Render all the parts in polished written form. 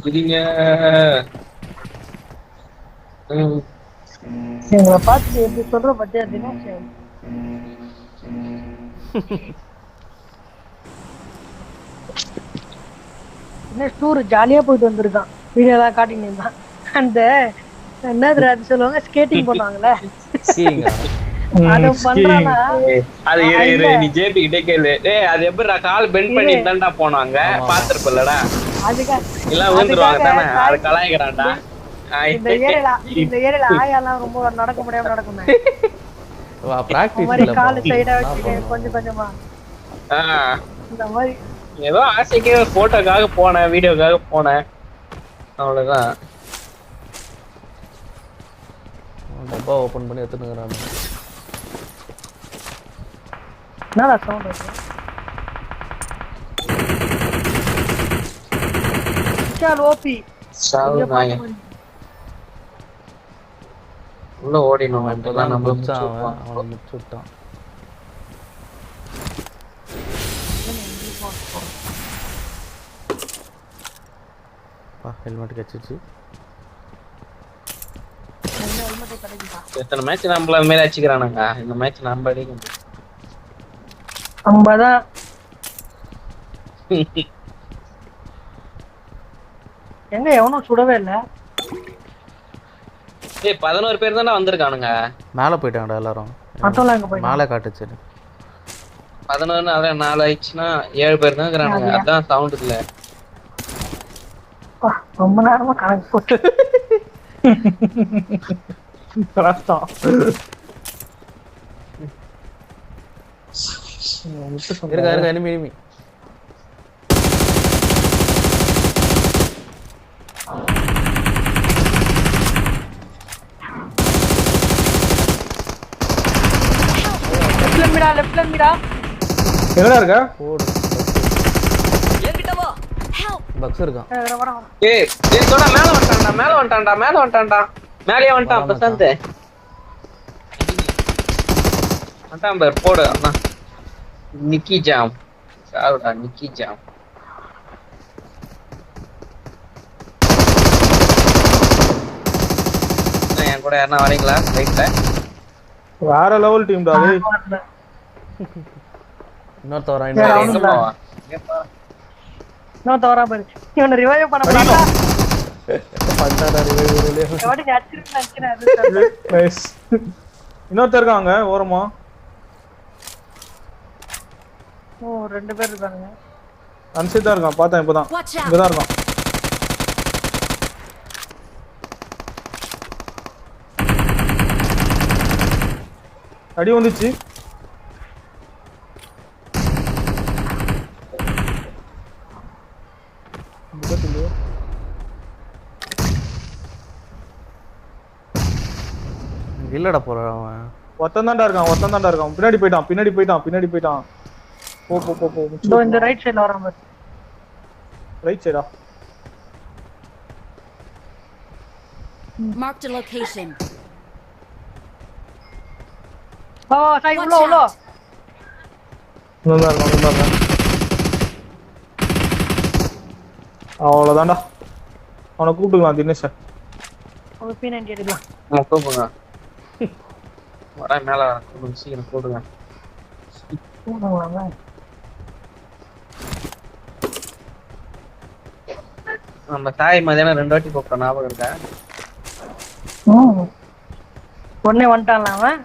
குதிங்க. எங்களை பார்த்து எப்படி சொல்ற பத்தியா தினேஷ்? தினேஷ் டூர் ஜாலியா போயிட்டு வந்திருக்கான். வீடியோ எல்லாம் காட்டின்னு இருந்தான். அந்த என்னது அது சொல்லுவாங்க, ஸ்கேட்டிங் பண்ணுவாங்கல்ல, அத பண்றானா? அது இல்ல நீ ஜேபி கிட்டே கேளு. டேய் அது எப்படிடா கால் பெண்ட் பண்ணி தான்டா போனாங்க, பாத்துருப்பலடா. அதுக்காக எல்லாம் விழுந்துருவாங்க தானே, அது கலாய்க்கிறான்டா. இந்த ஏரியால ஆயாலாம் ரொம்ப நடக்க முடியாம நடக்குமே. பிராக்டிஸ் மாதிரி கால் சைடா வச்சுட்டு கொஞ்சம் கொஞ்சமா இந்த மாதிரி. ஏதோ ஆசைக்கு போட்டோக்காக போனேன், வீடியோக்காக போனேன், அவ்வளவுதான். டப்பா ஓபன் பண்ணி எடுத்துக்கிறான். என்னடா சவுண்ட் வருது? சால் ஓபி சாவு நாயே. உள்ள ஓடினோம். இப்பதான் நம்ம அவன் முடிச்சுட்டான். ஹெல்மெட் கச்சிச்சு. எத்தனை மேட்ச் நம்மள அது மாதிரி அடிச்சுக்கிறானுங்க. இந்த மேட்ச் நம்ம அடிக்க முடியும். நம்மதான் எங்க எவனும் சுடவே இல்ல. ஏய் 11 பேர் தானே வந்திருக்கானுங்க. மேல போயிட்டாங்கடா எல்லாரும். மத்தவங்க எங்க போயிட்டாங்க? மேல காட்டுச்சு. 11 அதான் 4 ஆயிடுச்சுன்னா 7 பேர் தான் இருக்கிறானுங்க. அதான் சவுண்ட் இல்ல. ரொம்ப நேரமா கணக்கு போட்டு கஷ்டம். இருக்க எனிமி. லெஃப்ட்ல மீடா எங்கடா இருக்க? ஓடு. பக்ஸ் இருக்கான். ஏய் தோடா மேல வந்துட்டான்டா. மேலயே வந்துட்டான் பிரசாந்த். வந்துட்டான் பார், போடு அண்ணா. நிக்கி ஜாம். சாவுடா நிக்கி ஜாம். என் கூட யாரா வரீங்களா ரைட்ல? வேற லெவல் டீம்டா டேய். இன்னொருத்தவரா எங்க போவா? நோ தவறா பாரு. இவனை ரிவைவ் பண்ண போறா. பண்டாடா ரிவைவ். எவடி அடிச்சிருக்கானே. நைஸ். இன்னொருத்தர் இருக்காங்க ஓரமா. ஓ ரெண்டு பேர் இருக்காங்க. அன்சிட் தான் இருக்கான், பார்த்தேன் இப்பதான். இங்க தான் இருக்கான். அடி வந்துச்சு. இல்லடா போறான் அவன். ஒருத்தன் தான்டா இருக்கான். பின்னாடி போயிட்டான். போ. இதோ இந்த ரைட் சைடுல வராம. ரைட் சைடா? Marked a location. ஓ சாய் உள்ள. நல்லா இருக்கான். அவ்வளவுதான்டா. அவனை கூப்பிட்டுக்கலாம் தினேஷ். ஒரு P90 எடுக்கலாம். கூப்பிடுங்க. வர மேல கூப்பிடுங்க, சீக்கிரம் கூப்பிடுங்க. நம்ம தாய் மதியானம் 2 வாட்டி கூப்பிட்டோம், ஞாபகம் இருக்கா? உடனே வந்துட்டான்ல அவன்.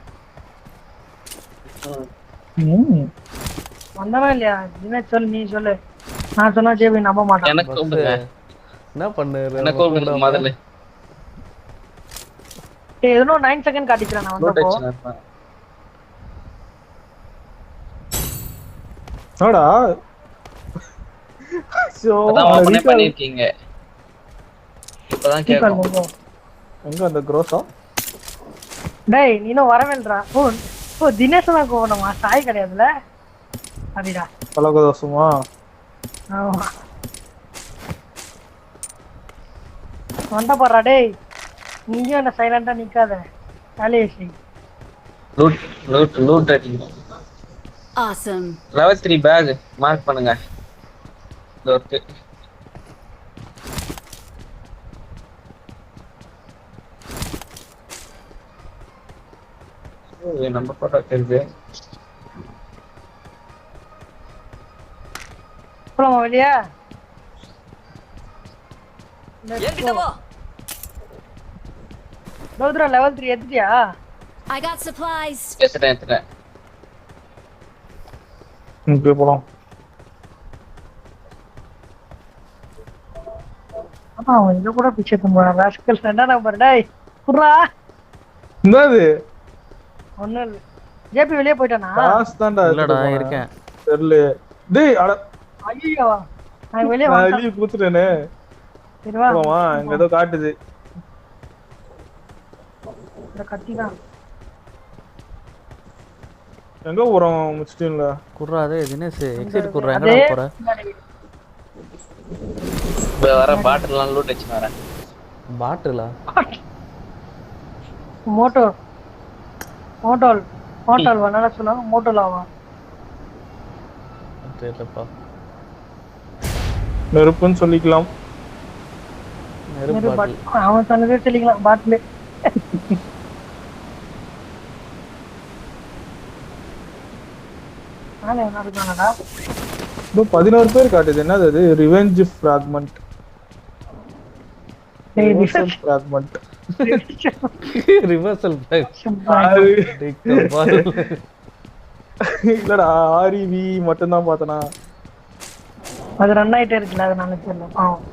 வந்தானே இல்லையா? தினேஷ் சொல்லு, நீ சொல்லு. நான் சொன்னா ஜேபி நம்ப மாட்டான். எனக்கு கூப்பிடுங்க. என்ன பண்ணு? என்ன கூப்பிடுங்க முதல்ல. ஏய் ஏதோ 9 செகண்ட் காட்டிச்சறான் நான் வந்தப்போ. என்னடா? சோ அதான் ஓபன் பண்ணிருக்கீங்க. இப்பதான் கேக்குறோம். எங்க அந்த க்ரோஸா? டேய் நீ இன்னும் வரவேல்றா. ஓ தினேஷ் தான் கோவணுமா? சாய் கிடையாதுல? அப்படிடா. பலகதோசமா? ஆமா. வந்த பாறா டேய். நீங்க என்ன சைலண்டா நிக்காத. காலேஷ். லூட் அடிங்க. Awesome. level 3 பேக் மார்க் பண்ணுங்க. ஓகே. நம்ம போட்டோ தெரியுது. போலாமா வெளியே? லோத்ரா level 3 எடுத்தியா? I got supplies. எடுத்துட்டேன். இங்கே போலாம். ஆமா அவன் இங்க கூட பிச்சை பண்ணுவான். ராஸ்கல் என்ன நம்பர் டேய்? குர்ரா. என்னது? ஒண்ணும் இல்ல. ஜேபி வெளியே போயிட்டானா? காசு தான்டா. இல்லடா இருக்கேன். தெரியல. டேய் அட ஐயோ. நான் வெளியே நான் வந்துட்டேன். வெளிய கூத்துட்டேனே. சரி வா. போலாமா? இங்க ஏதோ காட்டுது. இந்த கத்தி தான். எங்க போறோம் முஸ்டீன்ல? குர்ரா அதே தினேஷ் எக்ஸிட் குர்ரா எங்கடா போற? வர பாட்டில்லாம் லூட் அடிச்சு வரேன். பாட்டிலா? மோட்டோல் வேணா சொல்லுவாங்க. மோட்டோலாவா? தெரியலப்பா. நெருப்புன்னு சொல்லிக்கலாம். நெருப்பு பாட்டில். அவன் சொன்னதே சொல்லிக்கலாம். பாட்டிலே நானே என்ன இருக்கானடா? இப்போ 11 பேர் காட்டுது. என்னது அது? Revenge fragment. Fragment. Reversal back. இல்லடா ஆர்இவி மட்டும் தான் பார்த்தனா. அது ரன் ஆயிட்டே இருக்குல அதனால தெரியல.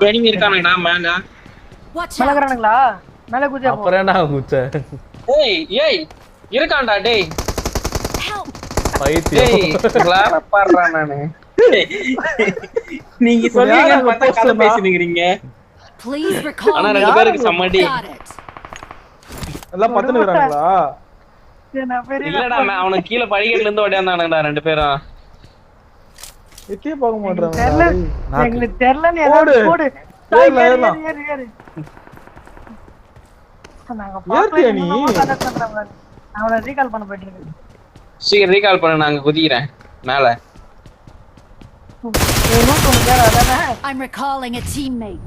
எனிமி இருக்கானடா மேல. Watch மேல out. கறானுங்களா? மேல குதியா போ. அப்புறம் என்ன குச்ச? ஏய் இருக்கான்டா டேய். Help. பைத்தியம். கிளார பாறறா நானே. நீங்க சொல்றீங்க பார்த்தா கதை பேசினீங்க. Please recall. ஆனா me. ரெண்டு பேருக்கு சம்மடி. Got it. எல்லாம் பத்துனுக்குறாங்களா? நான் பெரிய இல்லடா அவனுக்கு கீழ படிக்கட்டுல இருந்து ஓடியாந்தானுடா ரெண்டு பேரும். எட்டியே பார்க்க மாட்டறாங்க. தெரியல. எங்களுக்கு தெரியல நீ ஏதாவது போடு. ஏறலாம். ஏறு. நாங்க ஏறியா நீ? அவனை ரீகால் பண்ண போயிட்டு இருக்கு. சீக்கிரம் ரீகால் பண்ண நாங்க குதிக்கிறேன் மேல. I'm recalling a teammate.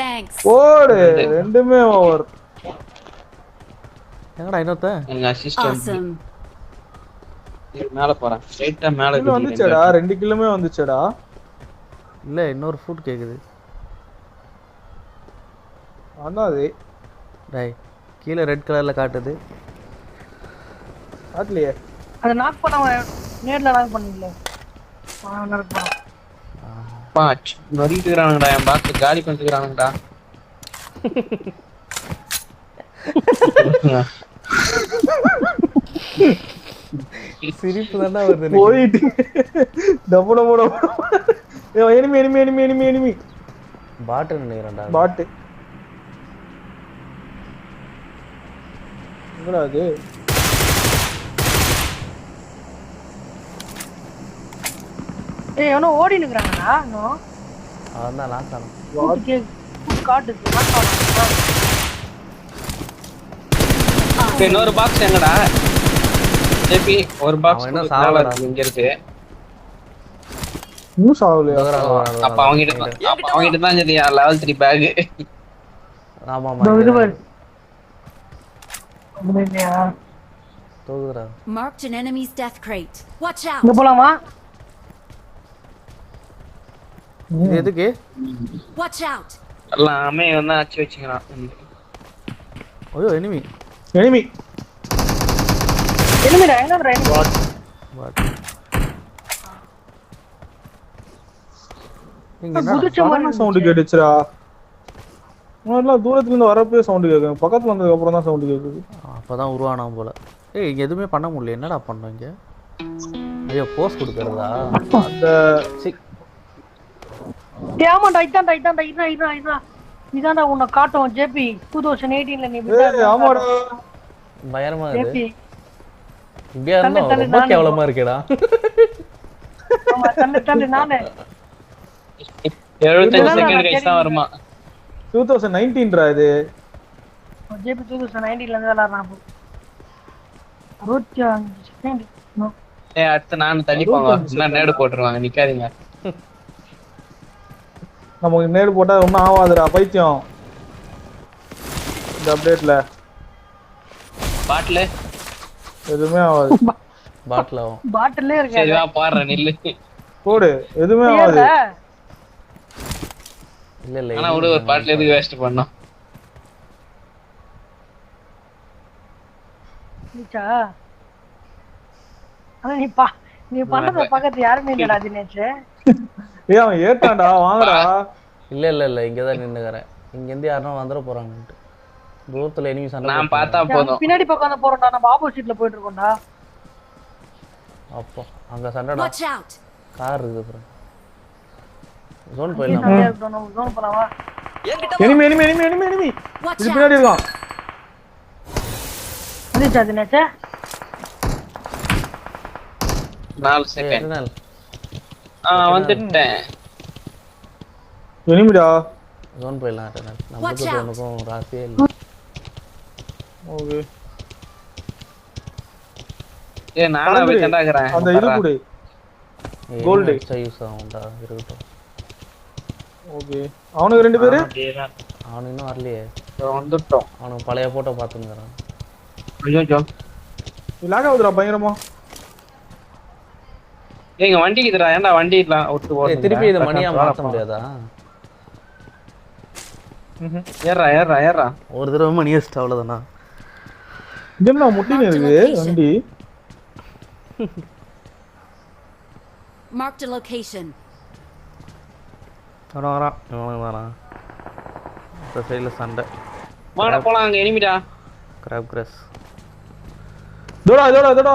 Thanks. ஓடு ரெண்டுமே ஓவர். எங்கடா இன்னொருத்த? எங்க அசிஸ்டன்ட் Awesome. மேல போறேன். ஸ்ட்ரைட்டா மேல கில் வந்துச்சேடா. 2 கில்லுமே வந்துச்சேடா. இல்ல இன்னொரு ஃபுட் கேக்குது. அண்ணாதே. டேய் கீழ ரெட் கலர்ல காட்டுது. ஆட்லியே. அத நாக் பண்ணவன் நேர்ல நாக் பண்ணல. நடப்பா. பாச் நரிக்குறானுடா என் பாக்ஸ் காலி பண்ணிக்குறானுடா. சிரிப்பு தான்டா வருது எனக்கு. போயிட்டு டபுட எனிமி பாட் நினைக்கிறேன்டா. பாட் என்னடா அது? ஏய் அவனோ ஓடி நிக்கறாங்கடா. நோ. அவன் தான் லாஸ்ட் ஆன. ஓகே. காட்டு நாக் பண்ணு. இன்னொரு பாக்ஸ் எங்கடா? ஜேபி ஒரு பாக்ஸ் அவன் என்ன சாவலடா. இங்க இருக்கு. நியூஸ் ஆவலையா? அப்ப அவங்கிட்ட தான் சரி லெவல் 3 பேக். ஆமா ஆமா. இதுவர். அப்படியா? தோதுடா. Marked an enemy's death crate. Watch out. இங்க போலாமா? இது எதுக்கு? Watch out. எல்லாமே வந்து அச்சு வச்சுக்கிறான். ஐயோ எனிமி. எனிமிடா எங்கடா எனிமி? பாட். இங்க என்ன? குதிச்ச மாதிரி சவுண்ட் கேட்டுச்சுடா. முன்னாடிலாம் தூரத்துல இருந்து வரப்பே சவுண்ட் கேட்கும். பக்கத்துல வந்ததுக்கு அப்புறம் தான் சவுண்ட் கேக்குது. அப்பதான் உருவானான் போல. ஏய் இங்க எதுவுமே பண்ண முடியல. என்னடா பண்ணோம் இங்க? ஐயோ போஸ் கொடுக்கறதா? அந்த ஆமாண்டா இதான்டா இதான்டா உன்னை காட்டும் ஜேபி 2018ல நீ ஏய் ஆமாடா. பயமா இருக்கு. ஜேபி இங்க இருந்தா ரொம்ப கேவலமா இருக்கேடா. ஆமா தள்ளு நானே 75 செகண்ட் கழிச்சு தான் வருமா? 2019 இது. ஜேபி 2019ல இருந்து விளையாடுறான். 65 செகண்ட். ஏய் அடுத்து நான் தள்ளி போங்க. என்ன நேடு போட்டுருவாங்க நிக்காதீங்க. நமக்கு நேடு போட்டா ஒன்றும் ஆகாதுடா பைத்தியம். இந்த அப்டேட்ல பாட்டில் எதுவுமே ஆகாது. பாட்டில் ஆகும். பாட்டிலே சரி இருக்காது வா பாடுற நில்லு. போடு, எதுவுமே ஆகாது. ஏன்டா? இல்லை ஆனா விட ஒரு பாட்டில் எதுக்கு வேஸ்ட் பண்ணோம்? நீச்சா? ஆனா நீ பண்ணத பக்கத்து யாருமே இல்லடா தினேஷ். ஏய் அவன் ஏத்தான்டா, வாங்கடா. இல்லை இங்கே தான் நின்றுக்கிறேன். இங்கேருந்து யாருன்னா வந்துட போகிறாங்கன்ட்டு. தூரத்தில் எனிமி சண்டை நான் போட்டுட்டு பார்த்தா போதும். பின்னாடி பக்கம் தான் போறோம்டா, நம்ம ஆப்போசிட்ல போயிட்டு இருக்கோம்டா. அப்போ அங்கே சண்டைடா. Watch out! கார் இருக்குது அப்புறம். ஜோன் இங்கே போயிடலாம். சண்டையா இருக்கட்டும், நம்ம zone போலாமா? எனிமி Watch இது out! பின்னாடி இருக்கான். வந்துச்சா தினேஷ்? 4 செகண்ட். எத்தனை நாள்? வந்துட்டேன். எனிமிடா. ஜோன் போயிடலாம் எத்தனை நாள்? Watch நம்மளுக்கு out. ஜோனுக்கும் ராசியே இல்லை. ஓகே. நானா போய் தண்டாக்குறேன். அந்த இது கூட. Gold. யூஸ் ஆகும்டா, இருக்கட்டும். ஓகே. அவனுக்கு 2 பேரு. அவனுக்கு இன்னும் வரலையே. வந்துட்டோம். அவனுக்கு பழைய போட்டோ பார்த்துன்னுக்குறான். ஐயோ லாக் ஆகுதுடா பயங்கரமா. ஏங்க வண்டி இதுடா, ஏன்டா வண்டி இல்ல ஒட்டு ஓடுது. திருப்பி இதை மணியா மாற்ற முடியாதா? ஏறா. ஒரு தடவை மணி வச்சுட்டு அவ்வளோதானா? என்ன முட்டினு இருக்கு வண்டி. Marked a location. வரான் இவனுக்கு வரான். இந்த சைடில் சண்டை. வாடா போலாம், அங்க எனிமிடா. கிராப் கிராஸ். இதோடா.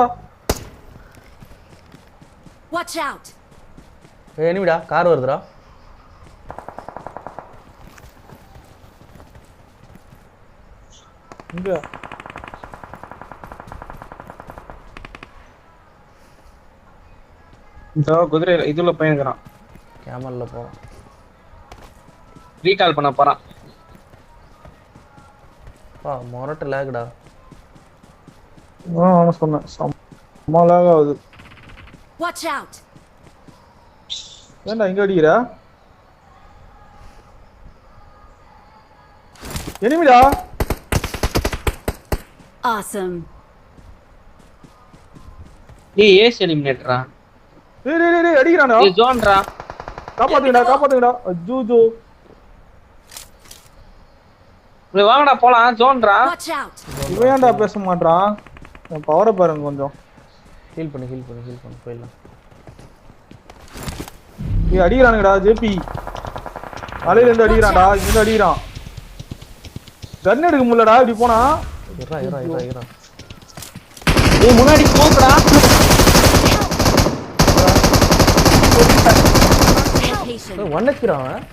Watch out! எனிமிடா, கார் வருதுடா. இங்க இதோ குதிரை இதுல போயிருக்கான். கேமரில் போகிறோம். ரீகால் பண்ண போறான். மொரட்டு லேக்டா. அவன் சொன்னேன் செம்ம லாக் ஆகுது. Watch out! ஏன்டா இங்க அடிக்கிற? எனிமிடா. Awesome. ஏய் ஏஸ் எலிமினேட்டரா? டேய் அடிக்குறானடா. ஏய் ஜோன்ரா. காப்பாத்துங்கடா. அஜூஜோ. டேய் வாங்கடா போலாம், ஜோன்ரா. Watch out! இவன் ஏன்டா பேச மாட்டான்? பவரை பாருங்க கொஞ்சம். ஹீல் பண்ணி போயிடலாம். ஏய் அடிக்குறானுங்கடா ஜேபி. அலையில இருந்து அடிக்குறான்டா, இங்க அடிக்குறான். கன் எடுக்க முடியலடா இப்படி போனா. இரா. ஏய் முன்னாடி போங்கடா. Location. ஒன் வச்சுக்கிறான்.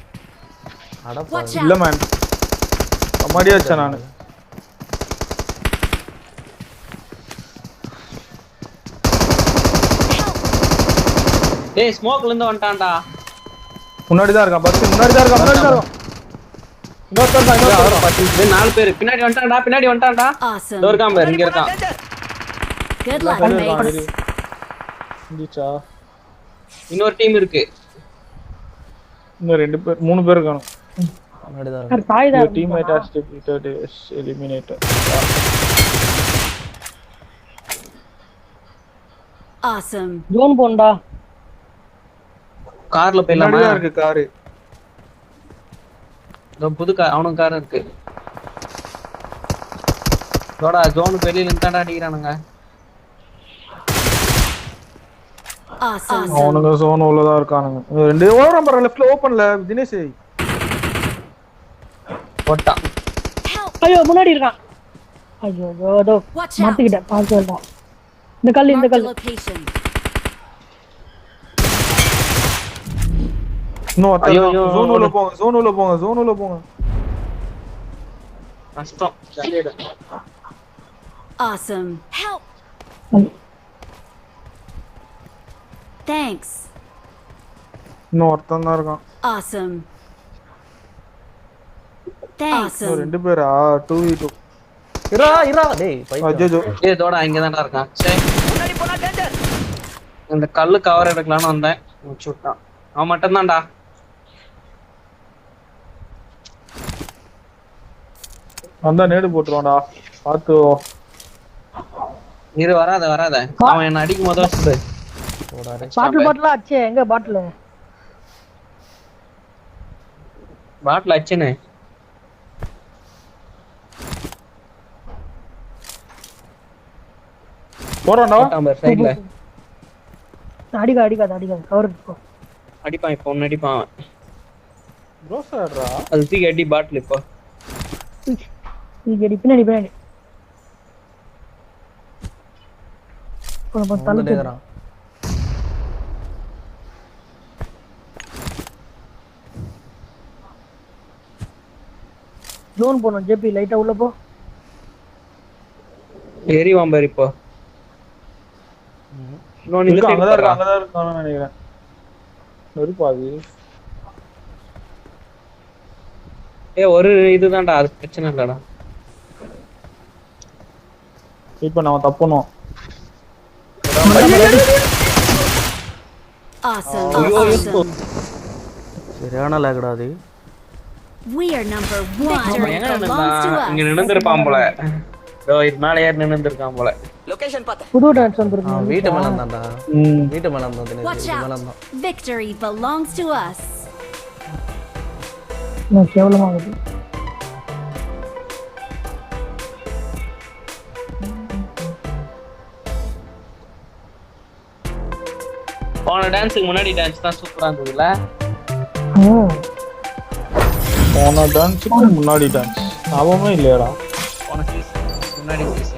அடப்பா. Watch இல்ல out! மேன். அம்மாடியாச்சா நானு. டேய் ஸ்மோக்ல இருந்து வந்துட்டான்டா. முன்னாடி தான் இருக்கான். பஸ் முன்னாடி தான் இருக்கான். இன்னொருத்தன் டேய் 4 பேர் பின்னாடி வந்துட்டான்டா. Awesome. இதோ இருக்கான் பாரு, இங்க இருக்கான். Good luck, mates. இருந்துச்சா? இன்னொரு டீம் இருக்கு. இன்னும் 2 பேர் 3 பேர் இருக்கானு. முன்னாடி தான் இருக்கு. தாய் தான் teammate has defeated is eliminated. Awesome. ஜோன் போண்டா. கார்ல போயிடலாமா? முன்னாடி தான் இருக்கு கார். இதோ புது கார், அவனுக்கு கார் இருக்கு. இதோட ஜோனுக்கு வெளியில இருந்தாடா அடிக்கிறானுங்க. Awesome. அவனுங்க சோன் உள்ளதா இருக்கானுங்க. 2 ஓவர் நம்பர் லெஃப்ட்ல ஓபன்ல தினேஷ். போட்டான். Help! ஐயோ முன்னாடி இருக்கான். ஐயோ அதோ Watch out! மாத்திக்கிட்டேன். பாக்கலடா. இந்த Marked a கல். location. இன்னும் ஐயோ, ஜோன் உள்ள போங்க. கஷ்டம். சரிடா. Awesome. Help! Thanks. இன்னும் ஒருத்தன் தான் இருக்கான். Awesome. Thanks. இன்னும் 2 பேரா? 2v2. இரா. டேய் பைத்தியம். அஜ்ஜோ. ஏய் தோடா இங்க தான்டா இருக்கான். சரி. இந்த கல்லு கவர் எடுக்கலாம்னு வந்தேன். முடிச்சு விட்டான். அவன் மட்டும் தான்டா. வந்தா நேடு போட்டுருவான்டா. பாத்து இரு வராத அவன் என்ன அடிக்கும் போது சொல்லு. போடாரு. பாட்டிலா ஆச்சே, எங்க பாட்டில்? பாட்டில் அச்சுன்னு போறான்டா. சைட்ல அடிக்காது கவர் இருக்கும். அடிப்பான். இப்போ ஒன்னு அடிப்பான் அவன். ரோஸ் ஆடுறா. அது தூக்கி அடி பாட்டில். இப்போ பின்னாடி வந்துட்டே இருக்கிறான். ஜோன் போனோம். ஜேபி லைட்டா உள்ள போ. ஏறி வாம்பார். இப்போ இன்னொன்னு இந்த side அங்கதான் போடுறான். இருக்கான்னு நினைக்கிறேன். வெறுப்பாது. ஒரு இதுதான்டா, அது பிரச்சனை இல்லடா. இப்ப நம்ம தப்பணும். Awesome. ஐயோ, Awesome. சரியான லேக்டா அது. We are number 1. அவன் Victory எங்க belongs to நின்னுட்டான்? இங்க us. நின்னுந்திருப்பான் போல. இது மேல ஏறி நின்னுந்திருக்கான் போல. புது டான்ஸ் வந்திருக்கு. வீட்டு மேல இருந்தான்டா. ம். வீட்டு மேல இருந்தான். Watch வீட்டு மேல out. இருந்தான். Victory belongs to us. கேவலமா இருக்கு. போன டான்ஸுக்கு முன்னாடி டான்ஸ் தான் சூப்பரா இருந்ததுல. போன டான்ஸுக்கு முன்னாடி டான்ஸ் ஞாபகமே இல்லையாடா. போன சீசன் முன்னாடி சீசன்